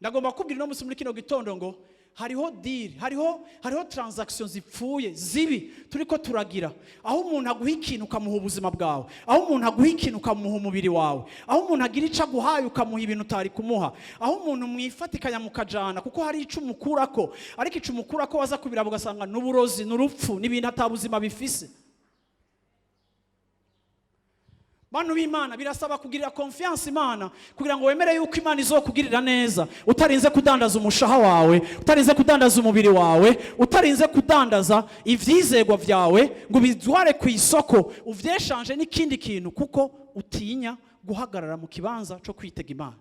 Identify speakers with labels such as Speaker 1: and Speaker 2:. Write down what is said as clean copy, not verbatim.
Speaker 1: ndagomba kubwira no musi muri kino gitondo ngo hariho deal, hariho transactions zipfuye zibi turiko turagira, aho umuntu aguha ikintu ukamuha ubuzima bwawe, aho umuntu aguha ikintu ukamuha umubiri wawe, aho umuntu agira ico aguhaye ukamuha ibintu utari kumuha, aho umuntu mwifatikanya mukajana kuko hari ico umukurako, ariko ico umukurako waza kubiraba ugasanga n'uburozi n'urupfu n'ibintu atabuzima bifise. Bantu b'Imana birasaba kugirira confiance Imana kugira ngo wemere yuko Imana izokugirira neza, utarinze kudandaza umushaha wawe, utarinze kudandaza umubiri wawe, utarinze kudandaza ivyizegwa vyawe ngo bizware ku isoko uvyeshanje n'ikindi kintu, kuko utinya guhagarara mu kibanza cyo kwitega Imana.